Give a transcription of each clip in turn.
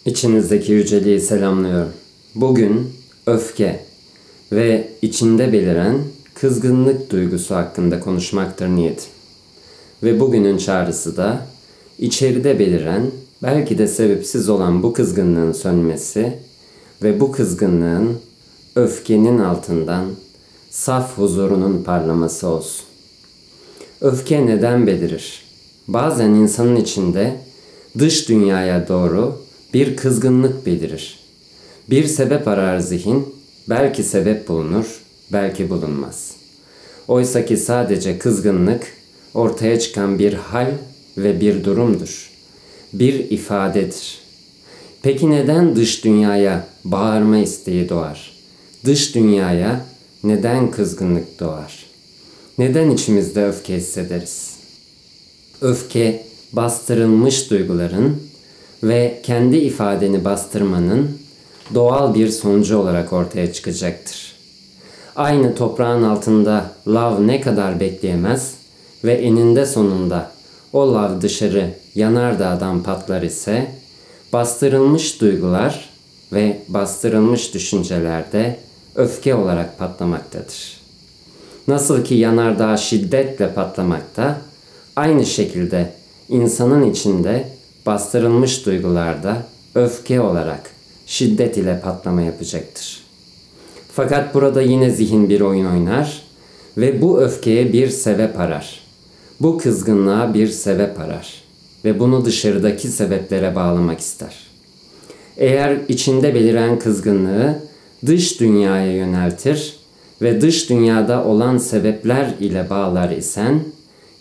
İçinizdeki yüceliği selamlıyorum. Bugün öfke ve içinde beliren kızgınlık duygusu hakkında konuşmaktır niyetim. Ve bugünün çağrısı da içeride beliren, belki de sebepsiz olan bu kızgınlığın sönmesi ve bu kızgınlığın öfkenin altından saf huzurunun parlaması olsun. Öfke neden belirir? Bazen insanın içinde dış dünyaya doğru bir kızgınlık belirir. Bir sebep arar zihin, belki sebep bulunur, belki bulunmaz. Oysa ki sadece kızgınlık ortaya çıkan bir hal ve bir durumdur. Bir ifadedir. Peki neden dış dünyaya bağırma isteği doğar? Dış dünyaya neden kızgınlık doğar? Neden içimizde öfke hissederiz? Öfke, bastırılmış duyguların ve kendi ifadeni bastırmanın doğal bir sonucu olarak ortaya çıkacaktır. Aynı toprağın altında lav ne kadar bekleyemez ve eninde sonunda o lav dışarı yanardağdan patlar ise bastırılmış duygular ve bastırılmış düşünceler de öfke olarak patlamaktadır. Nasıl ki yanardağ şiddetle patlamakta, aynı şekilde insanın içinde bastırılmış duygularda öfke olarak şiddet ile patlama yapacaktır. Fakat burada yine zihin bir oyun oynar ve bu öfkeye bir sebep arar. Bu kızgınlığa bir sebep arar ve bunu dışarıdaki sebeplere bağlamak ister. Eğer içinde beliren kızgınlığı dış dünyaya yöneltir ve dış dünyada olan sebepler ile bağlar isen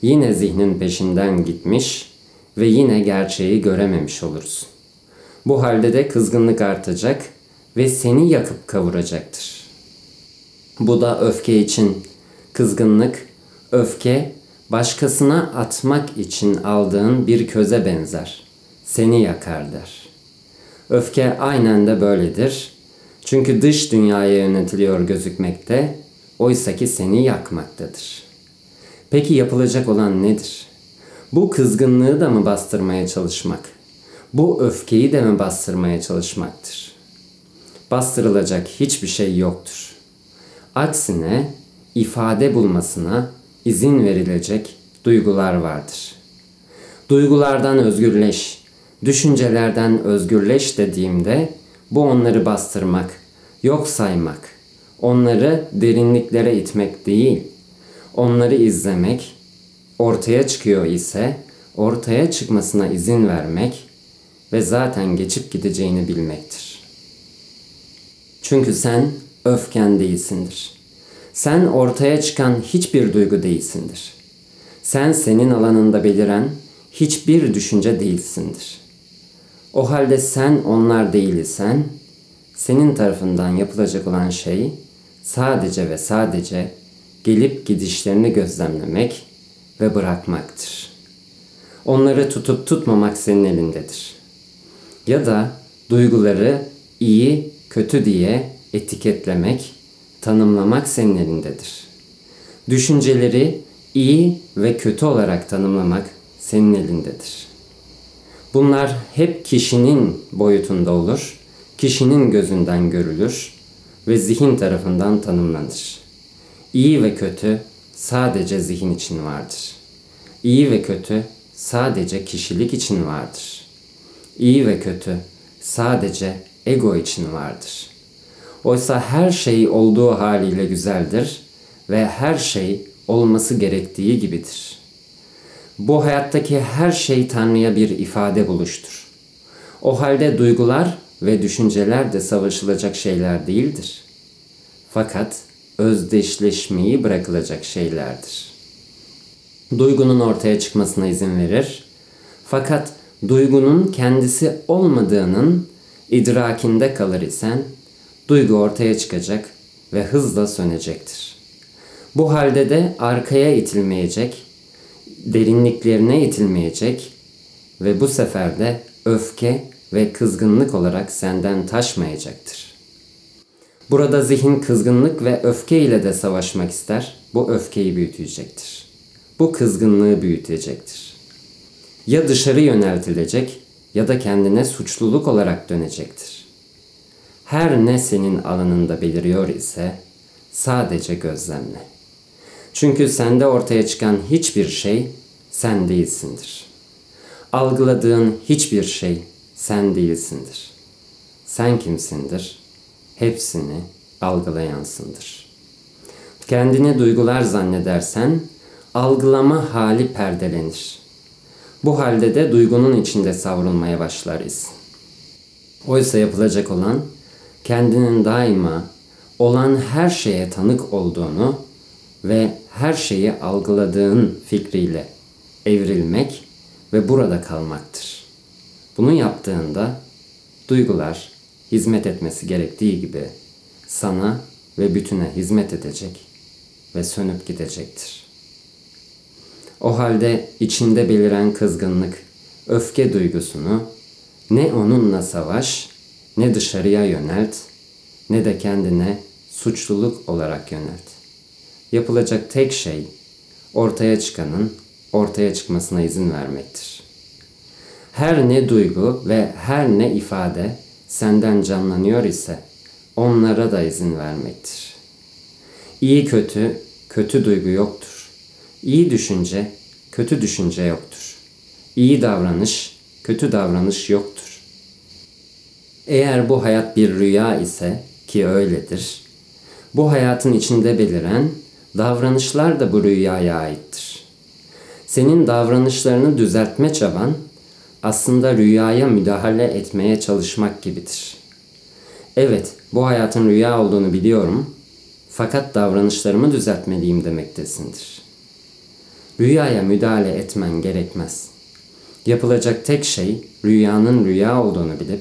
yine zihnin peşinden gitmiş ve yine gerçeği görememiş olursun. Bu halde de kızgınlık artacak ve seni yakıp kavuracaktır. Bu da öfke için kızgınlık, öfke başkasına atmak için aldığın bir köze benzer. Seni yakar der. Öfke aynen de böyledir. Çünkü dış dünyaya yönetiliyor gözükmekte, oysaki seni yakmaktadır. Peki yapılacak olan nedir? Bu kızgınlığı da mı bastırmaya çalışmak? Bu öfkeyi de mi bastırmaya çalışmaktır? Bastırılacak hiçbir şey yoktur. Aksine ifade bulmasına izin verilecek duygular vardır. Duygulardan özgürleş, düşüncelerden özgürleş dediğimde bu onları bastırmak, yok saymak, onları derinliklere itmek değil, onları izlemek, ortaya çıkıyor ise ortaya çıkmasına izin vermek ve zaten geçip gideceğini bilmektir. Çünkü sen öfken değilsindir. Sen ortaya çıkan hiçbir duygu değilsindir. Sen senin alanında beliren hiçbir düşünce değilsindir. O halde sen onlar değil isen, senin tarafından yapılacak olan şey sadece ve sadece gelip gidişlerini gözlemlemek ve bırakmaktır. Onları tutup tutmamak senin elindedir. Ya da duyguları iyi, kötü diye etiketlemek, tanımlamak senin elindedir. Düşünceleri iyi ve kötü olarak tanımlamak senin elindedir. Bunlar hep kişinin boyutunda olur, kişinin gözünden görülür ve zihin tarafından tanımlanır. İyi ve kötü sadece zihin için vardır. İyi ve kötü sadece kişilik için vardır. İyi ve kötü sadece ego için vardır. Oysa her şey olduğu haliyle güzeldir ve her şey olması gerektiği gibidir. Bu hayattaki her şey Tanrı'ya bir ifade buluştur. O halde duygular ve düşünceler de savaşılacak şeyler değildir. Fakat özdeşleşmeyi bırakılacak şeylerdir. Duygunun ortaya çıkmasına izin verir. Fakat duygunun kendisi olmadığının idrakinde kalır isen duygu ortaya çıkacak ve hızla sönecektir. Bu halde de arkaya itilmeyecek, derinliklerine itilmeyecek ve bu sefer de öfke ve kızgınlık olarak senden taşmayacaktır. Burada zihin kızgınlık ve öfke ile de savaşmak ister, bu öfkeyi büyütecektir. Bu kızgınlığı büyütecektir. Ya dışarı yöneltilecek ya da kendine suçluluk olarak dönecektir. Her ne senin alanında beliriyor ise sadece gözlemle. Çünkü sende ortaya çıkan hiçbir şey sen değilsindir. Algıladığın hiçbir şey sen değilsindir. Sen kimsindir? Hepsini algılayansındır. Kendini duygular zannedersen algılama hali perdelenir. Bu halde de duygunun içinde savrulmaya başlarız. Oysa yapılacak olan kendinin daima olan her şeye tanık olduğunu ve her şeyi algıladığın fikriyle evrilmek ve burada kalmaktır. Bunu yaptığında duygular hizmet etmesi gerektiği gibi sana ve bütüne hizmet edecek ve sönüp gidecektir. O halde içinde beliren kızgınlık, öfke duygusunu ne onunla savaş, ne dışarıya yönelt, ne de kendine suçluluk olarak yönelt. Yapılacak tek şey ortaya çıkanın ortaya çıkmasına izin vermektir. Her ne duygu ve her ne ifade senden canlanıyor ise onlara da izin vermektir. İyi kötü, kötü duygu yoktur. İyi düşünce, kötü düşünce yoktur. İyi davranış, kötü davranış yoktur. Eğer bu hayat bir rüya ise ki öyledir, bu hayatın içinde beliren davranışlar da bu rüyaya aittir. Senin davranışlarını düzeltme çaban aslında rüyaya müdahale etmeye çalışmak gibidir. Evet, bu hayatın rüya olduğunu biliyorum, fakat davranışlarımı düzeltmeliyim demektesindir. Rüyaya müdahale etmen gerekmez. Yapılacak tek şey rüyanın rüya olduğunu bilip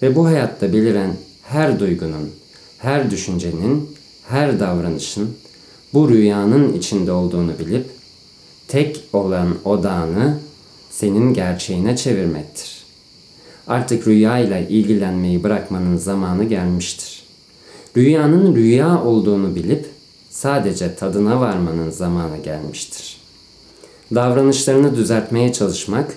ve bu hayatta beliren her duygunun, her düşüncenin, her davranışın bu rüyanın içinde olduğunu bilip tek olan odağını senin gerçeğine çevirmektir. Artık rüyayla ilgilenmeyi bırakmanın zamanı gelmiştir. Rüyanın rüya olduğunu bilip sadece tadına varmanın zamanı gelmiştir. Davranışlarını düzeltmeye çalışmak,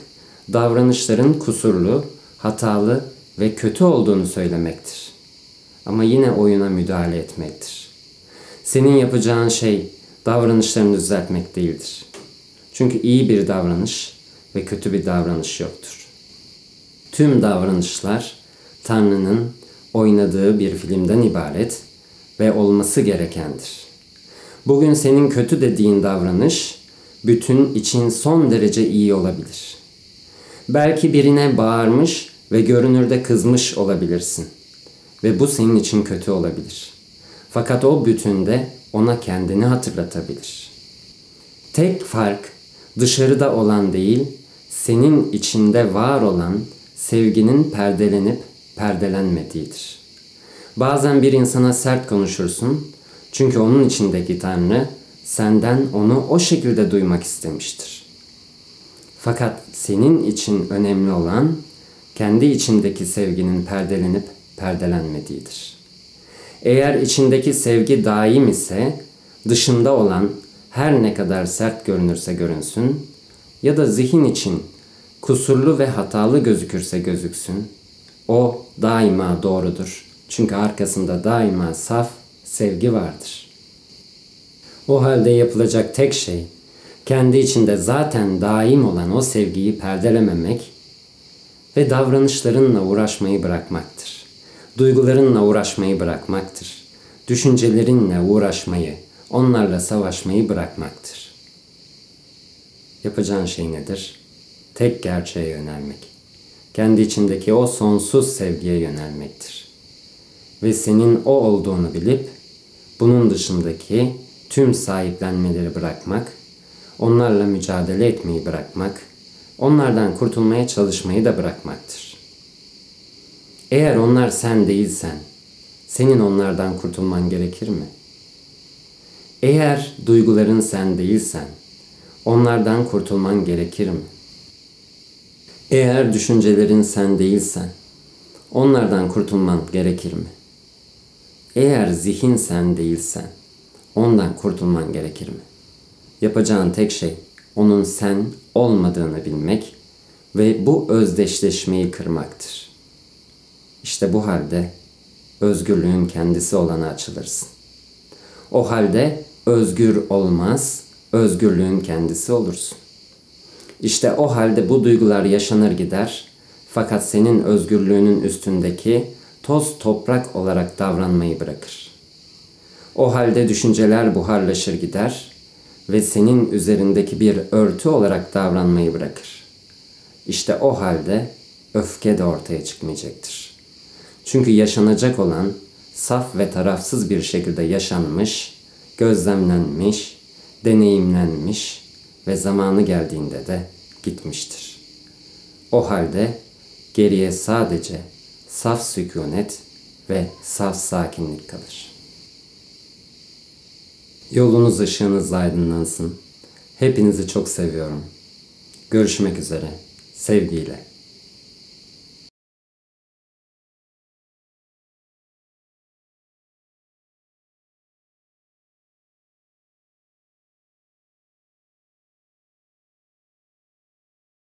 davranışların kusurlu, hatalı ve kötü olduğunu söylemektir. Ama yine oyuna müdahale etmektir. Senin yapacağın şey davranışlarını düzeltmek değildir. Çünkü iyi bir davranış ve kötü bir davranış yoktur. Tüm davranışlar Tanrı'nın oynadığı bir filmden ibaret ve olması gerekendir. Bugün senin kötü dediğin davranış bütün için son derece iyi olabilir. Belki birine bağırmış ve görünürde kızmış olabilirsin ve bu senin için kötü olabilir. Fakat o bütünde ona kendini hatırlatabilir. Tek fark dışarıda olan değil, senin içinde var olan sevginin perdelenip perdelenmediğidir. Bazen bir insana sert konuşursun çünkü onun içindeki Tanrı senden onu o şekilde duymak istemiştir. Fakat senin için önemli olan kendi içindeki sevginin perdelenip perdelenmediğidir. Eğer içindeki sevgi daim ise dışında olan her ne kadar sert görünürse görünsün ya da zihin için kusurlu ve hatalı gözükürse gözüksün, o daima doğrudur. Çünkü arkasında daima saf sevgi vardır. O halde yapılacak tek şey, kendi içinde zaten daim olan o sevgiyi perdelememek ve davranışlarınla uğraşmayı bırakmaktır. Duygularınla uğraşmayı bırakmaktır. Düşüncelerinle uğraşmayı, onlarla savaşmayı bırakmaktır. Yapacağın şey nedir? Tek gerçeğe yönelmek. Kendi içindeki o sonsuz sevgiye yönelmektir. Ve senin o olduğunu bilip, bunun dışındaki tüm sahiplenmeleri bırakmak, onlarla mücadele etmeyi bırakmak, onlardan kurtulmaya çalışmayı da bırakmaktır. Eğer onlar sen değilsen, senin onlardan kurtulman gerekir mi? Eğer duyguların sen değilsen, onlardan kurtulman gerekir mi? Eğer düşüncelerin sen değilsen, onlardan kurtulman gerekir mi? Eğer zihin sen değilsen, ondan kurtulman gerekir mi? Yapacağın tek şey, onun sen olmadığını bilmek ve bu özdeşleşmeyi kırmaktır. İşte bu halde özgürlüğün kendisi olana açılırsın. O halde özgür olmaz, özgürlüğün kendisi olursun. İşte o halde bu duygular yaşanır gider, fakat senin özgürlüğünün üstündeki toz toprak olarak davranmayı bırakır. O halde düşünceler buharlaşır gider ve senin üzerindeki bir örtü olarak davranmayı bırakır. İşte o halde öfke de ortaya çıkmayacaktır. Çünkü yaşanacak olan saf ve tarafsız bir şekilde yaşanmış, gözlemlenmiş, deneyimlenmiş ve zamanı geldiğinde de gitmiştir. O halde geriye sadece saf sükunet ve saf sakinlik kalır. Yolunuz ışığınızla aydınlansın. Hepinizi çok seviyorum. Görüşmek üzere. Sevgiyle.